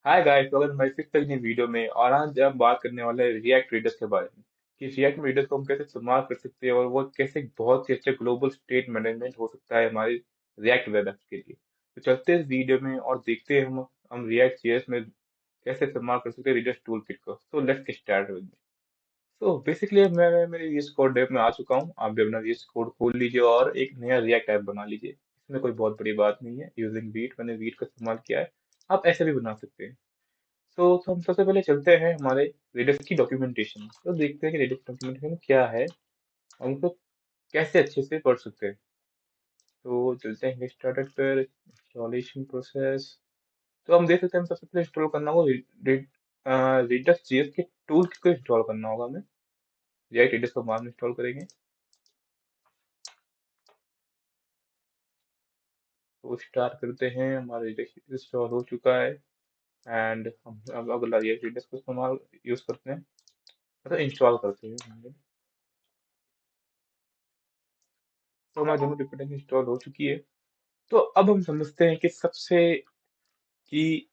Hi guys, तो अगर मैं फिर तक नई वीडियो में और आज हम बात करने वाले हैं रिएक्ट रीडर्स के बारे में कि रिएक्ट रीडर्स को हम कैसे इस्तेमाल कर सकते हैं और वो कैसे एक बहुत ही अच्छा ग्लोबल स्टेट मैनेजमेंट हो सकता है हमारे रिएक्ट वेब एप्स के लिए। तो चलते हैं इस वीडियो में और देखते हैं हम रिएक्ट जेएस में कैसे इस्तेमाल कर सकते हैं रीडर्स टूल किट को। तो लेट्स गेट स्टार्ट विद। तो बेसिकली मैं मेरे VS कोड डेव में आ चुका हूँ। आप भी अपना VS कोड खोल लीजिए और एक नया रिएक्ट ऐप बना लीजिए। इसमें कोई बहुत बड़ी बात नहीं है, यूजिंग वीट मैंने वीट का इस्तेमाल किया है। आप ऐसे भी बना सकते हैं। तो हम सबसे पहले चलते हैं हमारे रेडस की डॉक्यूमेंटेशन, तो देखते हैं कि रेडस डॉक्यूमेंटेशन क्या है और उनको कैसे अच्छे से पढ़ सकते हैं। तो चलते हैं स्टार्टेड पर इंस्टॉलेशन प्रोसेस। तो हम देख सकते हैं, हम सबसे पहले इंस्टॉल करना होगा रेडस जेएस के टूल को इंस्टॉल करना होगा हमें। रिएक्ट रेडस को बाद में इंस्टॉल करेंगे। तो स्टार्ट करते हैं, हमारा रेडस इंस्टॉल हो चुका है एंड हम अब अगला रिएक्ट रेडस को इस्तेमाल यूज करते हैं, मतलब इंस्टॉल करते हैं। तो हमारी दोनों डिपेंडेंसी इंस्टॉल हो चुकी है। तो अब हम समझते हैं कि सबसे कि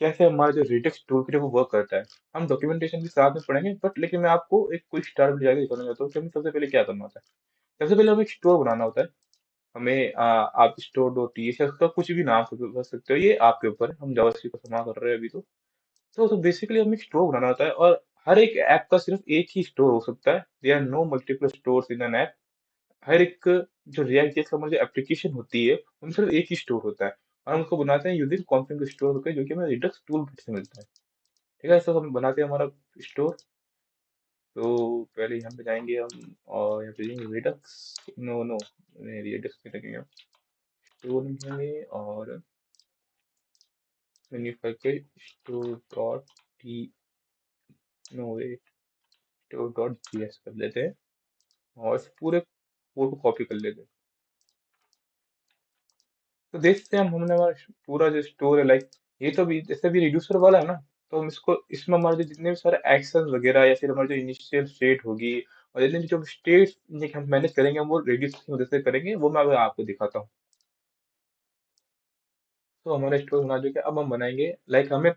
कैसे हमारा जो रिडक्स टूलकिट है वो वर्क करता है। हम डॉक्यूमेंटेशन भी साथ में पढ़ेंगे, बट लेकिन मैं आपको एक क्विक स्टार्ट में जाकर दिखाना चाहता हूँ कि हमें सबसे पहले क्या करना होता है। सबसे पहले हमें एक स्टोर बनाना होता है। हमें आप स्टोर डॉट टी एस का कुछ भी नाम कर सकते हो, ये आपके ऊपर है। हम जावास्क्रिप्ट का इस्तेमाल कर रहे हैं अभी। तो बेसिकली हमें एक स्टोर बनाना होता है और हर एक ऐप का सिर्फ एक ही स्टोर हो सकता है। There are no multiple stores in an app. हर एक जो रिएक्ट जेएस का हमारी जो एप्लीकेशन होती है उनमें सिर्फ एक ही स्टोर होता है और हम उसको बनाते हैं यूजिंग कॉन्फिग स्टोर होकर, जो कि हमें रिडक्स टूल से मिलता है। ठीक है, तो हम बनाते हैं हमारा स्टोर। तो पहले यहाँ पे जाएंगे हम और यहाँ पे जाएंगे रिडक्स, नो नो रिडक्स पे लगेंगे हम, स्टोर लिखेंगे और मेन्यू करके store dot T no store dot G S कर लेते हैं और इस पूरे कोड को कॉपी कर लेते हैं। तो देखते हैं, हम हमने हमारा पूरा जो स्टोर है, लाइक ये तो भी जैसे भी रिड्यूसर वाला है ना। तो हम इसको इसमें हमारे जो जितने भी सारे एक्शन वगैरह या फिर हमारी जो इनिशियल स्टेट होगी और जितने भी जो स्टेट हम मैनेज करेंगे, हम वो रेडियस की मदद से करेंगे। वो मैं अभी आपको दिखाता हूँ। तो हमारा स्टोर बना चुके हैं। अब हम बनाएंगे, लाइक हमें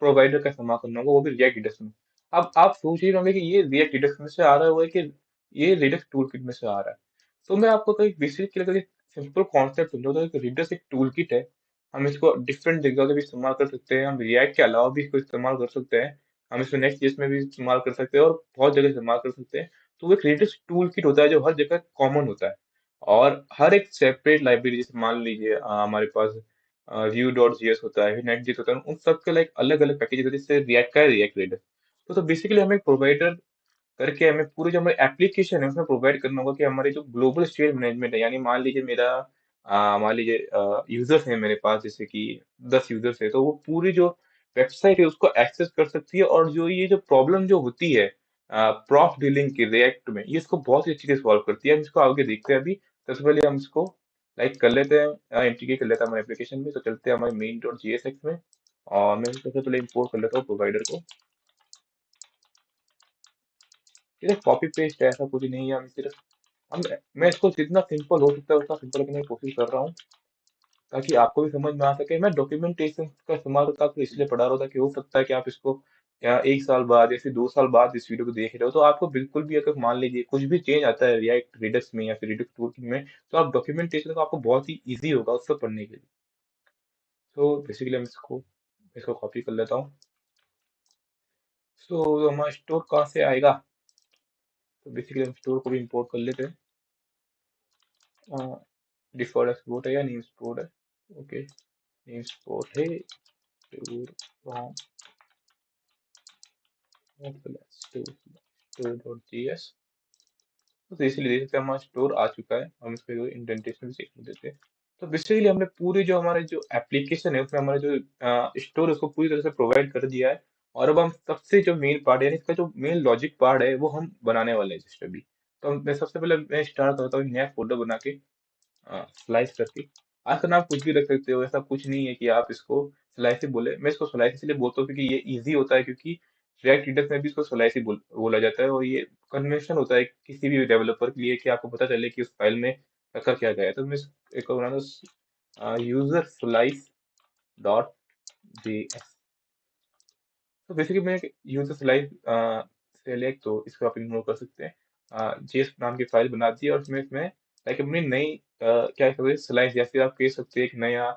प्रोवाइडर का इस्तेमाल करना होगा, वो भी रिएक्ट डिडक्स में। अब आप सोच ही रहे होंगे कि ये रिएक्ट डिडक्स में से आ रहा है कि ये रिडक्स टूल किट में से आ रहा है। तो मैं आपको कहीं बेसिक के लिए सिंपल कॉन्सेप्ट समझाता हूँ कि रिडक्स एक टूल किट है। हम इसको डिफरेंट जगह पे भी इस्तेमाल कर सकते हैं, हम रिएक्ट के अलावा भी इसको इस्तेमाल कर सकते हैं। हम इसको नेक्स्ट जेएस में भी इस्तेमाल कर सकते हैं और बहुत जगह इस्तेमाल कर सकते हैं। तो वो एक रिडक्स टूल किट होता है जो हर जगह कॉमन होता है और हर एक सेपरेट लाइब्रेरी, जैसे मान लीजिए हमारे पास व्यू डॉट जीएस होता है, नेट जेएस होता है, उन सब के लाइक अलग अलग पैकेज होते हैं जिससे रिएक्ट का रिएक्ट रेडर। तो बेसिकली हमें प्रोवाइडर करके हमें पूरी जो हमारी एप्लीकेशन है उसमें प्रोवाइड करना होगा कि हमारे जो ग्लोबल स्टेट मैनेजमेंट है, यानी मान लीजिए मेरा मान लीजिए यूजर्स है मेरे पास, जैसे कि 10 यूजर्स है, तो वो पूरी जो वेबसाइट है उसको एक्सेस कर सकती है। और जो ये जो प्रॉब्लम जो होती है प्रॉप डीलिंग की रिएक्ट में, ये इसको बहुत ही अच्छी से सॉल्व करती है। हम इसको आगे देखते हैं। अभी सबसे पहले हम इसको लाइक कर लेते हैं, इंटीग्रेट कर लेते हैं हमारे एप्लीकेशन में। तो चलते हैं हमारे मेन डॉट जीएसएक्स में और मैं सबसे पहले इंपोर्ट कर लेता हूँ प्रोवाइडर को। ये कॉपी पेस्ट है, ऐसा कुछ नहीं है। हम सिर्फ हम मैं इसको जितना सिंपल हो सकता है उतना सिंपल करने की कोशिश कर रहा हूँ ताकि आपको भी समझ में आ सके। मैं डॉक्यूमेंटेशन का इस्तेमाल करता आपको इसलिए पढ़ा रहा था कि हो सकता है कि आप इसको या 1 साल बाद या फिर 2 साल बाद इस वीडियो को देख रहे हो, तो आपको बिल्कुल भी अगर मान लीजिए कुछ भी चेंज आता है रिएक्ट रिडक्स में या फिर रिडक्स टूल में, तो आप डॉक्यूमेंटेशन को आपको बहुत ही ईजी होगा उसको पढ़ने के लिए। तो बेसिकली हम इसको इसको कॉपी कर लेता हूँ। सो हमारा स्टोर कहाँ से आएगा? तो बेसिकली हम स्टोर को भी इंपोर्ट कर लेते हैं। डिफॉल्ट एक्सपोर्ट है या नेम एक्सपोर्ट है? ओके, नेम एक्सपोर्ट है टूर फ्रॉम store.js। तो इसीलिए देख सकते हैं हमारा स्टोर आ चुका है। हम इसको इंडेंटेशन भी चेक कर देते हैं। तो बेसिकली हमने पूरी जो हमारे जो एप्लीकेशन है उसमें हमारा जो स्टोर है उसको पूरी तरह से प्रोवाइड कर दिया है। और अब हम सबसे जो मेन पार्ट है, यानी इसका जो मेन लॉजिक पार्ट है, वो हम बनाने वाले हैं जस्ट अभी। तो मैं सबसे पहले मैं स्टार्ट करता हूँ एक नया फोल्डर बना के, स्लाइस करके। आपका नाम कुछ भी रख सकते हो, ऐसा कुछ नहीं है कि आप इसको स्लाइस ही बोले। मैं इसको स्लाइस इसलिए बोलता हूँ क्योंकि ये इजी होता है, क्योंकि रिएक्ट रीडर में भी इसको स्लाइस ही बोला जाता है और ये कन्वेंशन होता है किसी भी डेवलपर के लिए कि आपको पता चले कि उस फाइल में रखा क्या गया है। तो मैं एक बना दो यूजर स्लाइस डॉट जेएस। तो बेसिकली मैं यूजर स्लाइस सेलेक्ट, तो इसको आप इग्नोर कर सकते हैं। जेएस नाम की फाइल बना दी और उसमें इसमें लाइक अपनी नई क्या कहते हैं स्लाइस, या फिर आप कह सकते हैं एक नया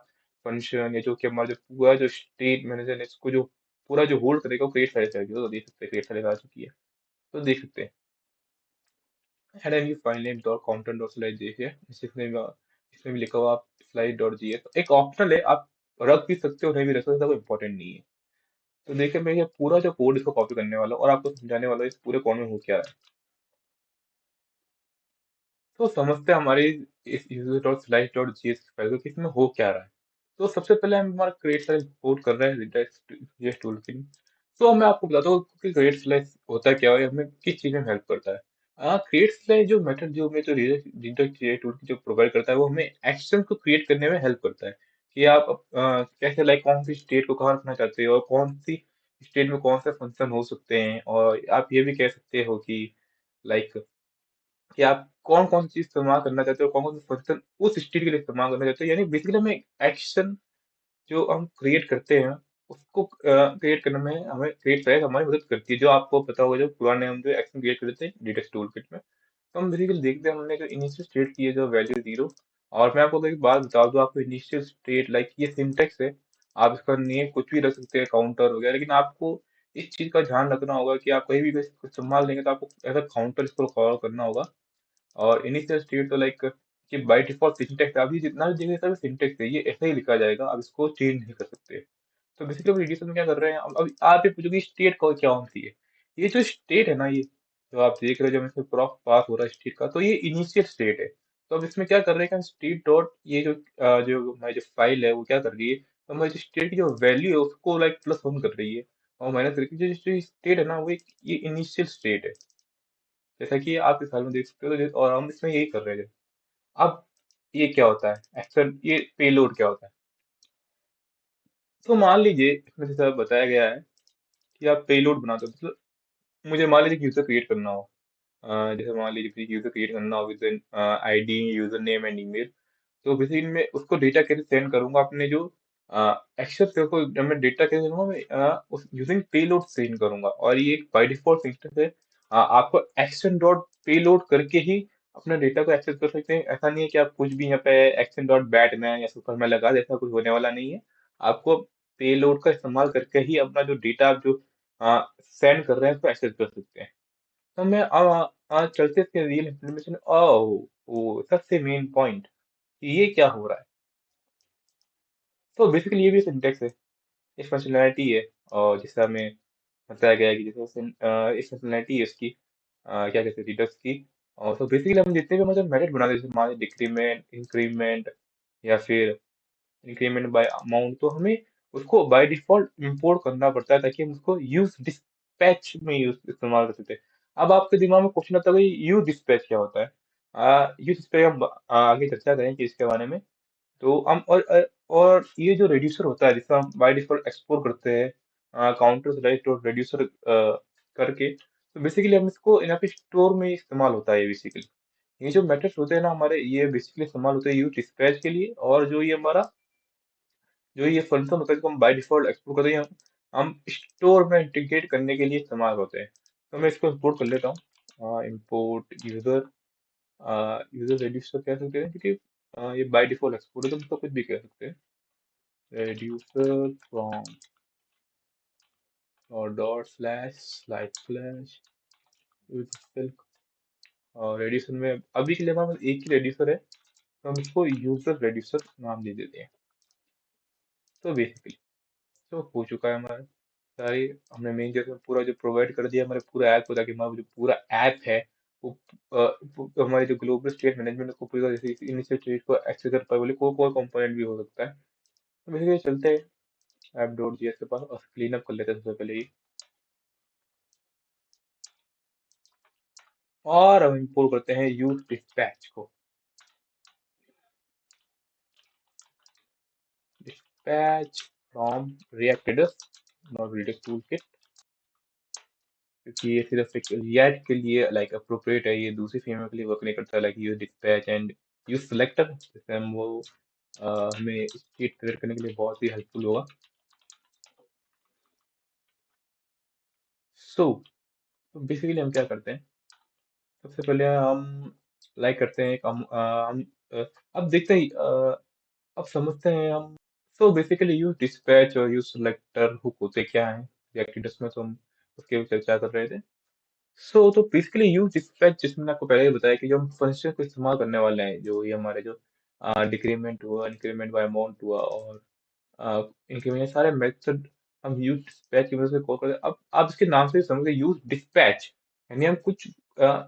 फंक्शन, या जो कि हमारा जो पूरा जो स्टेट मैनेजर है इसको जो पूरा जो होल्ड करेगा वो क्रिएट फाइल करेगी, तो देख सकते हैं क्रिएट फाइल आ चुकी है, तो देख सकते हैं। Head and file name dot content dot slide देखिए, इसमें भी लिखा हुआ आप स्लाइड डॉट जीएस एक ऑप्शनल है, आप रख भी सकते हो नहीं भी रख सकते, कोई इंपॉर्टेंट नहीं है। तो देखिए मैं ये पूरा जो कोड इसको कॉपी करने वाला हूँ और आपको समझाने वाला हूँ इस पूरे कोड में हो क्या है। तो समझते हैं हमारी इस user dot slice dot GS file को कि इसमें हो क्या रहा है। तो सबसे पहले हम हमारा क्रिएट स्लाइस कोड कर रहे हैं जीएस टूल की। तो मैं आपको बताता हूँ कि क्रिएट स्लाइस होता क्या है, हमें किस चीज में हेल्प करता है। क्रिएट स्लाइस जो मेथड जो हमें जो क्रिएट टूल की जो प्रोवाइड करता है वो हमें एक्शन को क्रिएट करने में हेल्प करता है कि आप कैसे लाइक कौन सी स्टेट को कहाँ रखना चाहते हो और कौन सी स्टेट में कौन से फंक्शन हो सकते हैं, और आप ये भी कह सकते हो कि लाइक कि आप कौन कौन सी चीज इस्तेमाल करना चाहते हो, कौन कौन से फंक्शन उस स्टेट के लिए इस्तेमाल करना चाहते हो, यानी बेसिकली हमें एक्शन जो हम क्रिएट करते हैं उसको क्रिएट करने में हमें क्रिएट फाइल हमारी मदद करती है। जो आपको पता होगा जो पुराने हम जो एक्शन क्रिएट करते थे डिटेक्स टूल किट में, तो हम बेसिकली देखते हैं हमने जो इनिशियल स्टेट की है जो वैल्यू जीरो। और मैं आपको एक बात बता दूं, आपको इनिशियल स्टेट लाइक ये सिंटेक्स है, आप इसका नेम कुछ भी रख सकते हैं काउंटर वगैरह, लेकिन आपको इस चीज का ध्यान रखना होगा कि आप कहीं भी इसको इस्तेमाल लेंगे तो आपको एज अ काउंटर इसको कॉल करना होगा। और इनिशियल स्टेट तो लाइक कि बाय डिफॉल्ट सिंटेक्स अभी जितना भी देखें सब सिंटेक्स है, ये ऐसे ही लिखा जाएगा, आप इसको चेंज नहीं कर सकते। तो बेसिकली हम रिड्यूसर में क्या कर रहे हैं, अब आप ये पूछोगे स्टेट को क्या होती है। ये जो स्टेट है ना, ये जो आप देख रहे हो जब इसमें प्रॉप पास हो रहा है स्टेट का, तो ये इनिशियल स्टेट है। तो अब इसमें क्या कर रहे हैं कि स्टेट डॉट ये जो जो हमारी जो फाइल है वो क्या कर रही है, तो हमारी जो स्टेट की जो वैल्यू है उसको लाइक +1 कर रही है, और माइनस करके जो स्टेट है ना वो ये इनिशियल स्टेट है, जैसा कि आप इस फाइल में देख सकते हो। और हम इसमें यही कर रहे हैं। अब ये क्या होता है एक्चुअल, ये पेलोड क्या होता है। तो मान लीजिए इसमें जैसा बताया गया है कि आप पेलोड बनाते हो, मतलब मुझे मान लीजिए यूजर क्रिएट करना हो। जैसे मान लीजिए यूजर क्रिएट करना हो with ID user name and email. तो बेसिकली मैं उसको डेटा कैसे सेंड करूंगा अपने जो एक्सेस को, जब मैं डेटा कैसे दूंगा मैं उस यूजिंग पेलोड सेंड करूंगा, और ये एक बाय डिफॉल्ट सिस्टम है। आपको एक्शन डॉट पेलोड करके ही अपने डेटा को एक्सेस कर सकते हैं। ऐसा नहीं है कि आप कुछ भी यहाँ पे एक्शन डॉट बैटमैन या सुपरमैन लगा देता, कुछ होने वाला नहीं है। आपको पेलोड का इस्तेमाल करके ही अपना जो डेटा आप जो सेंड कर रहे हैं उसको एक्सेस कर सकते हैं। तो मैं अब आज चलते इसके रियल इम्प्लीमेंटेशन। ओह ओ सबसे मेन पॉइंट, ये क्या हो रहा है। तो बेसिकली ये भी सिंटेक्स है, एक फंक्शनैलिटी है। और जैसे हमें बताया गया है कि जैसे एक फंक्शनैलिटी है इसकी, क्या कहते हैं रिडक्स की। और तो बेसिकली हम जितने भी मतलब मेथड बनाते हैं, जैसे मान लीजिए डिक्रीमेंट इंक्रीमेंट या फिर इंक्रीमेंट बाय अमाउंट, तो हमें उसको बाय डिफॉल्ट इंपोर्ट करना पड़ता है ताकि हम उसको यूज डिस्पैच में यूज इस्तेमाल कर सकते हैं। अब आपके दिमाग में क्वेश्चन आता है कि यूज डिस्पैच क्या होता है। यूज डिस्पैच हम आगे चर्चा करेंगे इसके बारे में। तो हम और ये जो रेड्यूसर होता है जिसका हम बाय डिफॉल्ट एक्सपोर्ट करते हैं काउंटर स्लैश डॉट रेड्यूसर करके, तो बेसिकली हम इसको यहाँ पे स्टोर में इस्तेमाल होता है बेसिकली। ये जो मेथड्स होते हैं ना हमारे, ये बेसिकली इस्तेमाल होते हैं यूज डिस्पैच के लिए, और जो ये हमारा जो ये फंक्शन होता है जिसको हम बाय डिफॉल्ट एक्सपोर्ट करते हैं, हम स्टोर में इंटीग्रेट करने के लिए इस्तेमाल होते हैं। तो मैं इसको इंपोर्ट कर लेता हूँ, इंपोर्ट यूजर यूजर रेड्यूसर कह सकते हैं, क्योंकि ये बाय डिफॉल्ट एक्सपोर्ट है तो हम इसको कुछ भी कह सकते हैं। reducer from और dot slash slide slash silk। और रेड्यूसर में अभी के लिए हमारे पास एक ही रेड्यूसर है, तो हम इसको यूजर रेड्यूसर नाम दे देते हैं। तो बेसिकली तो हो चुका है हमारा सारी, हमने मेन जैसे पूरा जो प्रोवाइड कर दिया हमारे पूरा ऐप को, ताकि हमारा जो पूरा ऐप है वो हमारे जो ग्लोबल स्टेट मैनेजमेंट को पूरा जैसे इनिशियल स्टेट को एक्सेस कर पाए, बोले कोई कोई कंपोनेंट भी हो सकता है। तो बेसिकली चलते हैं ऐप डॉट जीएस के पास और क्लीन अप कर लेते हैं सबसे पहले ही। और हम इंपोर्ट करते हैं यूज डिस्पैच को, dispatch from react not redact tool kit, क्योंकि ये सिर्फ एक रिएक्ट के लिए लाइक अप्रोप्रिएट है, ये दूसरी फ्रेमवर्क के लिए वर्क नहीं करता। Like use dispatch and use selector, जैसे हम वो हमें स्टेट क्लियर करने के लिए बहुत ही हेल्पफुल होगा। सो बेसिकली हम क्या करते हैं, सबसे पहले हम लाइक करते हैं, अ, अब देखते हैं, अब समझते हैं हम। सो बेसिकली यूज डिस्पैच और यूज सेलेक्टर हुक होते क्या है रिएक्टिव्स में, तो हम उसके ऊपर चर्चा कर रहे थे। तो बेसिकली यूज डिस्पैच, जिसमें मैंने आपको पहले ही बताया कि जो हम फंक्शन को इस्तेमाल करने वाले हैं, जो ये हमारे जो डिक्रीमेंट हुआ, इंक्रीमेंट बाय अमाउंट हुआ, और इनके में सारे मेथड हम यूज डिस्पैच की मदद से कॉल करते हैं। अब आप इसके नाम से समझ गए, यूज डिस्पैच यानी हम कुछ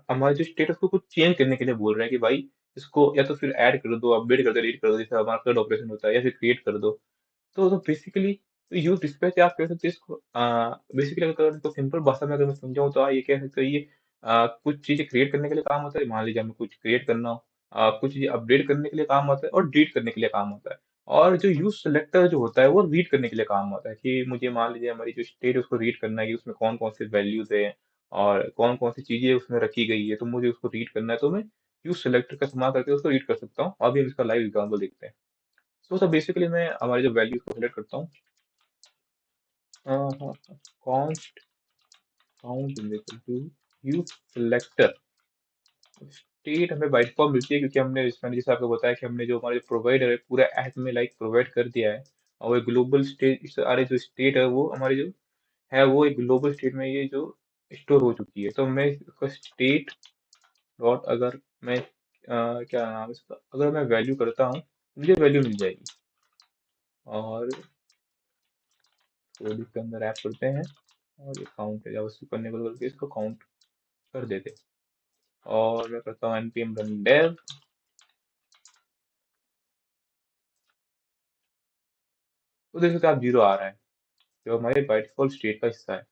हमारे जो स्टेटस को कुछ चेंज करने के लिए बोल रहे हैं कि भाई इसको या तो फिर ऐड कर दो, अपडेट कर दो, डिलीट कर दो, जैसे हमारा फ्लड ऑपरेशन होता है, या फिर क्रिएट कर दो। तो बेसिकली यूज डिस्पैच आप कह सकते हो इसको। बेसिकली अगर इसको सिंपल भाषा में अगर मैं समझाऊँ तो आप ये कह सकते हो, ये कुछ चीजें क्रिएट करने के लिए काम आता है। मान लीजिए हमें कुछ क्रिएट करना हो, कुछ चीजें अपडेट करने के लिए काम आता है, और डिलीट करने के लिए काम आता है। और जो यूज सेलेक्टर जो होता है वो रीड करने के लिए काम आता है, कि मुझे मान लीजिए हमारी जो स्टेट है उसको रीड करना है कि उसमें कौन कौन से वैल्यूज है और कौन कौन सी चीजें उसमें रखी गई है, तो मुझे उसको रीड करना है, तो मैं यूज सेलेक्टर का इस्तेमाल करके उसको रीड कर सकता हूँ। अभी हम इसका लाइव एग्जाम्पल देखते हैं। तो बेसिकली मैं हमारी जो वैल्यूज को सिलेक्ट करता हूँ, const count equal to useSelector. State हमें बाई डिफॉल्ट मिलती है, क्योंकि हमने इसमें जैसे आपको बताया कि हमने जो हमारे प्रोवाइडर है पूरा ऐप में लाइक प्रोवाइड कर दिया है। और वो ग्लोबल स्टेट, सारे जो स्टेट है वो हमारी जो है वो एक ग्लोबल स्टेट में ये जो स्टोर हो चुकी है। तो मैं इसका स्टेट डॉट, अगर मैं क्या नाम है इसका, अगर मैं वैल्यू करता हूँ मुझे वैल्यू मिल जाएगी। और कोड इसके अंदर ऐप करते हैं, और ये काउंट है, जब उसको करने को करके इसको काउंट कर देते हैं। और मैं करता हूँ npm run dev। तो देख सकते हैं आप जीरो आ रहा है, जो हमारे बाय डिफॉल्ट स्टेट का हिस्सा है।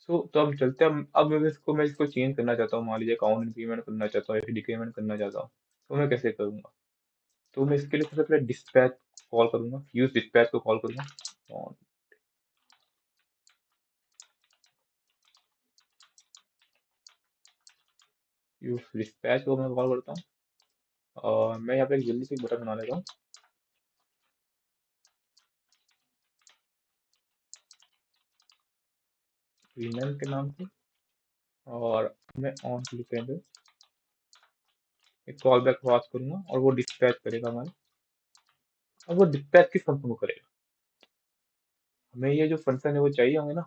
तो हम चलते हैं, अब मैं इसको चेंज करना चाहता हूँ, मान लीजिए अकाउंट इंक्रीमेंट करना चाहता हूँ या फिर डिक्रीमेंट करना चाहता हूँ, तो मैं कैसे करूँगा। तो मैं इसके लिए सबसे पहले डिस्पैच कॉल करूंगा, यूज डिस्पैच को कॉल करूंगा। और यूज डिस्पैच को मैं कॉल करता हूँ, और मैं यहाँ पे एक जल्दी से बटन बना लेता हूँ रीनेम के नाम से। और मैं ऑन क्लिक करके एक कॉल बैक पास करूंगा, और वो डिस्पैच करेगा हमारे। और वो डिस्पैच किस फंक्शन को करेगा, हमें ये जो फंक्शन है वो चाहिए होंगे ना।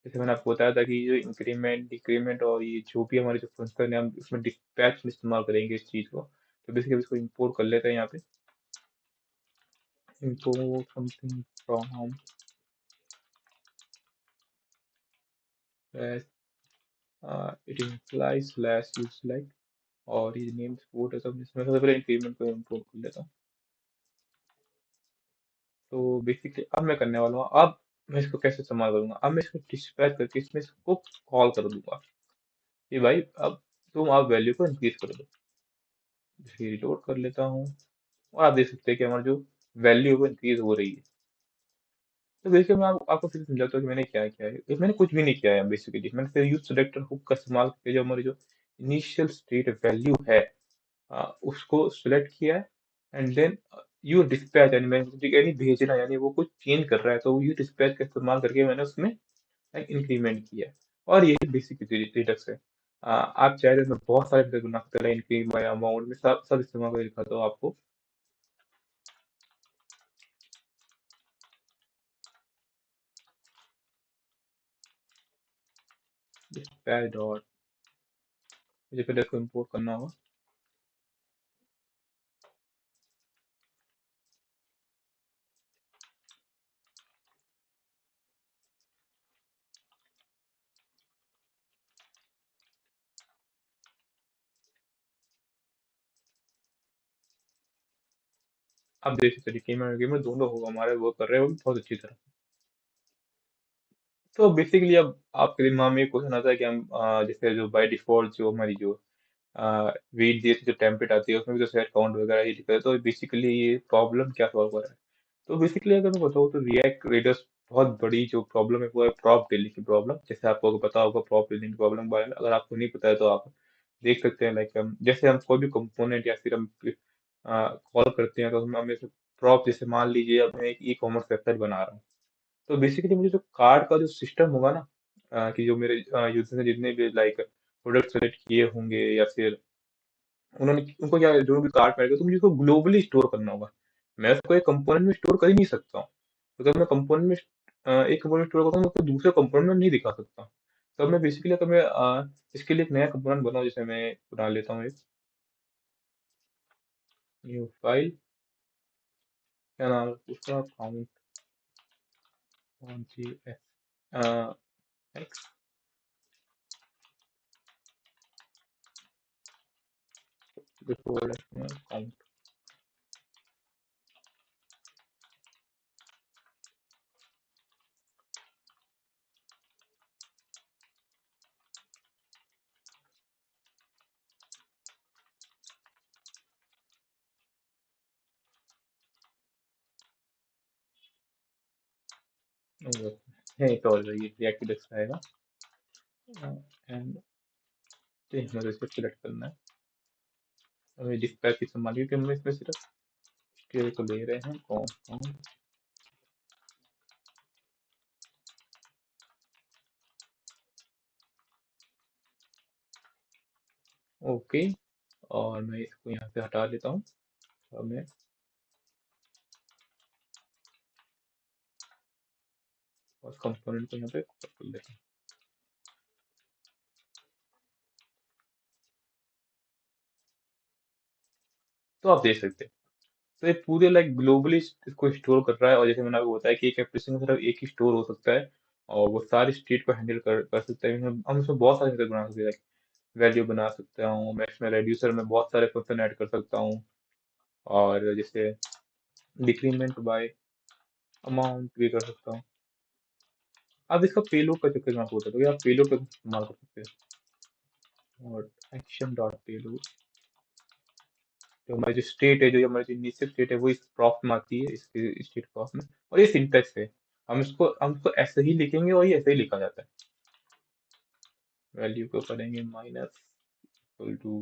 जैसे मैंने आपको बताया था कि ये इंक्रीमेंट डिक्रीमेंट और ये जो भी हमारे जो फंक्शन है, हम उसमें डिस्पैच में इस्तेमाल करेंगे इस चीज को। तो बेसिकली इसको इंपोर्ट कर लेते हैं यहाँ पे, import something from slash it implies slash use like, और ये नेम सपोर्ट है सब, इसमें सबसे पहले इंक्रीमेंट को इंपोर्ट कर लेता हूँ। तो बेसिकली अब मैं करने वाला हूँ, अब मैं इसको कैसे इस्तेमाल करूंगा, अब मैं इसको डिस्पैच करके इसमें इसको कॉल कर दूंगा कि भाई अब तुम आप वैल्यू को इंक्रीज कर दो। इसे रिलोड कर लेता हूँ, और आप देख सकते हैं कि हमारी जो वैल्यू है वो इंक्रीज हो रही है। तो बेसिकली मैं आपको फिर समझाता हूँ कि मैंने क्या किया है। मैंने कुछ भी नहीं किया है बेसिकली, मैंने फिर यूज सेलेक्टर हुक का इस्तेमाल करके जो हमारी जो इनिशियल स्टेट वैल्यू है, उसको सिलेक्ट किया है। एंड देन यू डिस्पैच, यानी यानी भेजना, यानी वो कुछ चेंज कर रहा है, तो यू डिस्पैच का इस्तेमाल करके मैंने उसमें इंक्रीमेंट किया है। और यही बेसिक रिडक्स है। आप चाहे तो मैं बहुत सारे method बना सकते हैं, इंक्रीज बाय अमाउंट में सब सब इस्तेमाल करके दिखाता हूँ आपको। डिस्पैच डॉट, मुझे पहले इसको इम्पोर्ट करना होगा। अब देख सकते हैं इंक्रीमेंट दोनों होगा, हमारे वो कर रहे हैं वो भी बहुत अच्छी तरह। तो बेसिकली अब आपके दिमाग में क्वेश्चन आता है कि हम जैसे जो बाय डिफॉल्ट जो हमारी जो वेट जैसी जो टेम्पलेट आती है उसमें भी तो सेट काउंट वगैरह ही दिखा है, तो बेसिकली ये प्रॉब्लम क्या सॉल्व कर रहा है। तो बेसिकली अगर मैं बताऊँ तो रिएक्ट रेडस बहुत बड़ी जो प्रॉब्लम है वो है प्रॉप डिलीट की प्रॉब्लम। जैसे आपको अगर पता होगा प्रॉप डिलीट की प्रॉब्लम के बारे में, अगर आपको नहीं पता है तो आप देख सकते हैं। लाइक हम जैसे हम कोई भी कंपोनेंट या फिर हम कॉल करते हैं, तो हम जैसे प्रॉप, जैसे मान लीजिए अब मैं एक ई कॉमर्स वेबसाइट बना रहा हूँ, तो बेसिकली मुझे जो कार्ड का जो सिस्टम होगा ना, कि जो मेरे यूजर ने जितने भी लाइक प्रोडक्ट सेलेक्ट किए होंगे, या फिर उन्होंने उनको क्या जो भी कार्ट में आएगा, तो मुझे उसको ग्लोबली स्टोर करना होगा। मैं उसको एक कंपोनेंट में स्टोर कर ही नहीं सकता हूँ। तो अगर मैं कंपोनेंट में एक कंपोनेंट स्टोर करता हूँ, तो उसको दूसरे कंपोनेंट में नहीं दिखा सकता। तो अब मैं बेसिकली, अगर मैं इसके लिए एक नया कंपोनेंट बनाऊँ, जैसे मैं बना लेता हूँ एक न्यू फाइल, क्या नाम है उसका, काउंट जी एक्स काउंट। है तो ये रिएक्ट डिस्क आएगा। एंड मुझे इसको सिलेक्ट करना है। हमें डिस्प्ले की संभाल के, हम इसमें सिर्फ स्केल को ले रहे हैं, कौन ओके। और मैं इसको यहाँ से हटा लेता हूँ। और मैं उस कंपोनेंट को यहाँ पे कर लेता हूँ। तो आप देख सकते हैं, तो ये पूरे लाइक ग्लोबली इसको स्टोर कर रहा है। और जैसे मैंने आपको बताया कि एक एप्लीकेशन में सिर्फ एक ही स्टोर हो सकता है, और वो सारी स्टेट को हैंडल कर सकता है। हम इसमें बहुत सारे मेथड बना सकते हैं, वैल्यू बना सकता हूँ मैं इसमें, रेड्यूसर में बहुत सारे फंक्शन ऐड कर सकता हूँ। और जैसे डिक्रीमेंट बाय अमाउंट भी कर सकता हूँ। अब इसका पेलोड का चक्कर में आपको बताता हूँ कि आप पेलोड का इस्तेमाल कर सकते हैं। और एक्शन डॉट पेलोड, जो हमारी जो स्टेट है, जो हमारी जो इनिशियल स्टेट है, वो इस प्रॉप में आती है, इसके स्टेट प्रॉप में। और ये सिंटेक्स है, हम इसको ऐसे ही लिखेंगे, और ये ऐसे ही लिखा जाता है। वैल्यू को करेंगे minus equal to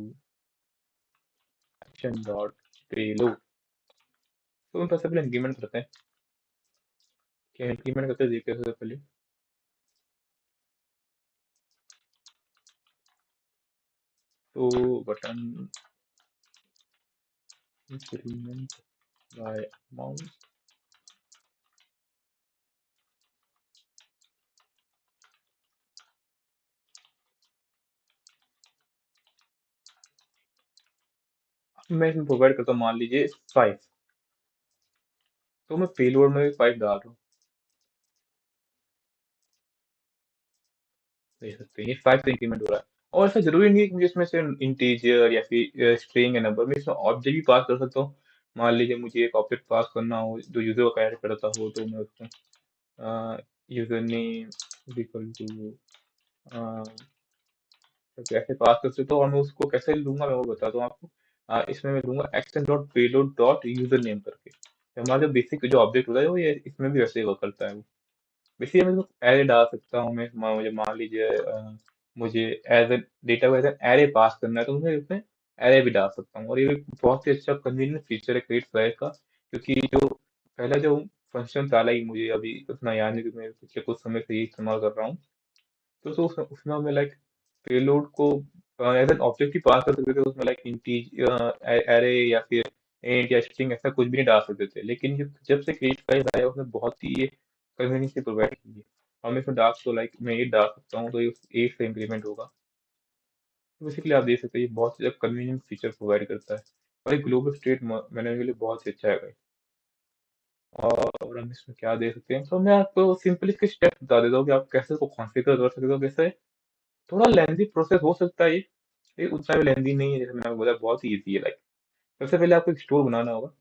action dot payload. तो हम सबसे पहले इंक्रीमेंट करते हैं। क्या इंक्रीमेंट करते हैं देखते हैं सबसे पहले। तो बटन इंक्रीमेंट बाय अमाउंट, मैं इसमें प्रोवाइड करता हूँ, मान लीजिए 5। तो मैं पेलोड में भी 5 डाल रहा हूँ, देख सकते हैं ये 5 से इंक्रीमेंट हो रहा है। और ऐसा जरूरी नहीं है कि मुझे इसमें से इंटीजर या फिर स्ट्रिंग या नंबर, मैं इसमें ऑब्जेक्ट भी पास कर सकता हूँ। मान लीजिए मुझे एक ऑब्जेक्ट पास करना हो जो यूजर को कैरेक्ट करता हो, तो मैं उसको यूजर नेम इक्वल टू कैसे पास कर सकता हूँ। और मैं उसको कैसे लूंगा, मैं वो बताता हूँ आपको। इसमें मैं लूंगा action dot payload dot user name करके। तो हमारा जो बेसिक जो ऑब्जेक्ट होता है, वो ये इसमें भी वैसे ही वर्क करता है। बेसिकली मैं एरे डाल सकता हूँ। मुझे मान लीजिए मुझे एज ए डेटा को एज एन एरे पास करना है, तो मैं उसमें एरे भी डाल सकता हूँ। और ये भी बहुत ही अच्छा कन्वीनियंट फीचर है क्रिएट फाइल का। क्योंकि जो पहला जो फंक्शन था, लाइक मुझे अभी उतना याद नहीं, क्योंकि मैं पिछले कुछ समय से ही इस्तेमाल कर रहा हूँ। तो उसमें हमें लाइक पेलोड को एज एन ऑब्जेक्ट ही पास कर सकते थे। उसमें लाइक इंटीज एरे या फिर इंट या स्ट्रिंग ऐसा कुछ भी नहीं डाल सकते थे। लेकिन जब से क्रिएट फाइल आया, उसने बहुत ही कन्वीनियंस प्रोवाइड की है। हम इसमें डार्क, तो लाइक मैं ये डाल सकता हूँ, तो ये 8 से इंक्रीमेंट होगा। तो बेसिकली आप देख सकते हैं, ये बहुत ही कन्वीनियंट फीचर प्रोवाइड करता है। और एक ग्लोबल स्टेट मैनेजर के लिए बहुत ही अच्छा है। और हम इसमें क्या दे सकते हैं, तो मैं आपको सिंपली इसके स्टेप बता देता हूँ कि आप कैसे इसको कॉन्फ़िगर कर सकते हो कैसे। थोड़ा लेंदी प्रोसेस हो सकता है ये उतना भी लेंदी नहीं है। जैसे मैंने आपको बोला, बहुत ही ईजी है। लाइक सबसे पहले आपको एक स्टोर बनाना होगा।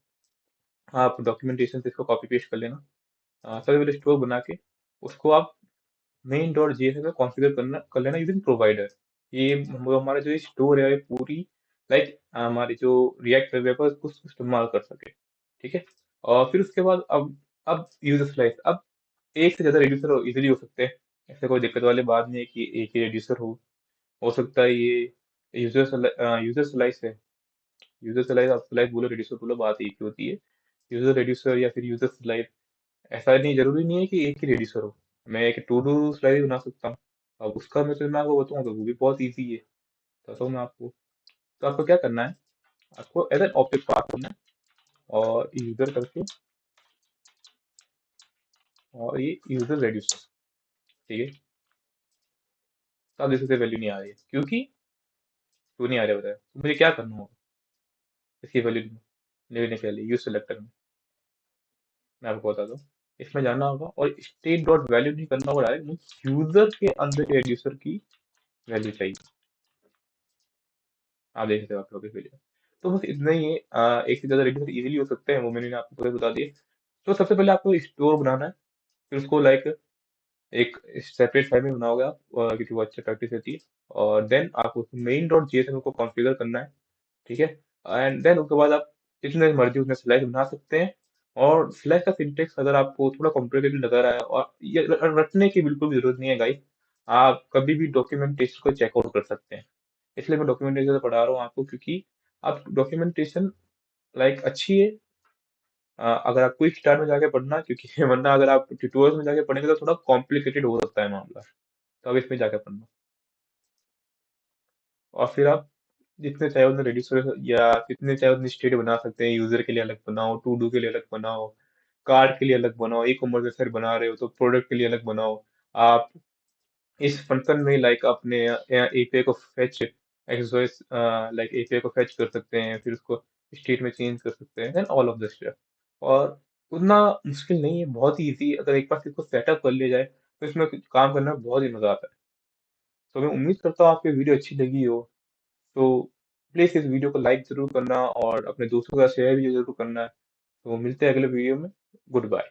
आप डॉक्यूमेंटेशन से इसको कॉपी पेस्ट कर लेना। सबसे पहले स्टोर बना के उसको आप मेन डॉट जेएसपी में कॉन्फ़िगर करना कर लेना यूजिंग प्रोवाइडर। ये हमारा जो स्टोर है, ये पूरी लाइक हमारी जो रिएक्ट वेब है उसको इस्तेमाल कर सके। ठीक है। और फिर उसके बाद अब यूजर स्लाइस, अब एक से ज्यादा रेड्यूसर इजीली हो सकते हैं। ऐसे कोई दिक्कत वाली बात नहीं है कि एक ही रेड्यूसर हो सकता है ये यूजर स्लाइस है। यूजर स्लाइस, आप स्लाइस बोलो रेड्यूसर बोलो, बात एक ही होती है। यूजर रेड्यूसर या फिर यूजर स्लाइस, ऐसा नहीं, जरूरी नहीं है कि एक ही रेड्यूसर हो। मैं एक टू डू स्लाइस बना सकता हूँ। अब उसका मैं आपको बताऊँ तो वो भी बहुत ईजी है, बताता हूँ मैं आपको। तो आपको क्या करना है, आपको एज एन ऑब्जेक्ट पास करना है, और यूजर करके, और ये यूजर रेड्यूसर, ठीक है। तो आप देख सकते वैल्यू नहीं आ रही है, क्योंकि क्यों नहीं आ रहा बताया, तो मुझे क्या करना होगा इसकी वैल्यू लेने के लिए यूज सेलेक्टर में। मैं आपको बताता हूँ, इसमें जाना होगा और स्टेट डॉट वैल्यू नहीं करना होगा, डायरेक्ट मुझे यूजर के अंदर रेड्यूसर की वैल्यू चाहिए। आप देख सकते हो आप लोग इस वीडियो। तो बस इतना ही है, एक से ज्यादा रेड्यूसर इजीली हो सकते हैं, वो मैंने आपको पूरे बता दिए। तो सबसे पहले आपको स्टोर बनाना है, फिर उसको लाइक एक सेपरेट फाइल में बनाओगे आप, क्योंकि वो अच्छी प्रैक्टिस रहती है। और देन आपको मेन डॉट जेएसएन को कॉन्फ़िगर करना है, ठीक है। एंड देन उसके बाद आप जितने मर्जी उतने स्लाइड बना सकते हैं। और स्लैश का सिंटेक्स अगर आपको थोड़ा कॉम्प्लिकेटेड लग रहा है, और ये रटने की बिल्कुल भी जरूरत नहीं है गाइस, आप कभी भी डॉक्यूमेंटेशन को चेकआउट कर सकते हैं। इसलिए मैं डॉक्यूमेंटेशन पढ़ा रहा हूँ आपको, क्योंकि आप डॉक्यूमेंटेशन लाइक अच्छी है। अगर आप क्विक स्टार्ट में जाके पढ़ना, क्योंकि वरना अगर आप ट्यूटोरियल में जाके पढ़ेंगे तो थोड़ा कॉम्प्लिकेटेड हो सकता है मामला। तो अब इसमें जाके पढ़ना, और फिर आप जितने चाहे उतने रेड्यूसर या कितने चाहे उतने स्टेट बना सकते हैं। यूजर के लिए अलग बनाओ, टू डू के लिए अलग बनाओ, कार्ड के लिए अलग बनाओ, ई कॉमर्स वेबसाइट बना रहे हो तो प्रोडक्ट के लिए अलग बनाओ। आप इस फंक्शन में लाइक अपने एपीआई को फेच एक्सोएस, लाइक एपीआई को फेच कर सकते हैं, फिर उसको स्टेट में चेंज कर सकते हैं, and all of this stuff. और उतना मुश्किल नहीं है, बहुत ही इजी। अगर एक बार इसको सेटअप कर लिया जाए तो इसमें काम करना में बहुत ही मजा आता है। तो मैं उम्मीद करता हूँ आपकी वीडियो अच्छी लगी हो। तो प्लीज इस वीडियो को लाइक जरूर करना, और अपने दोस्तों के साथ शेयर भी जरूर करना है। तो मिलते हैं अगले वीडियो में। Good bye.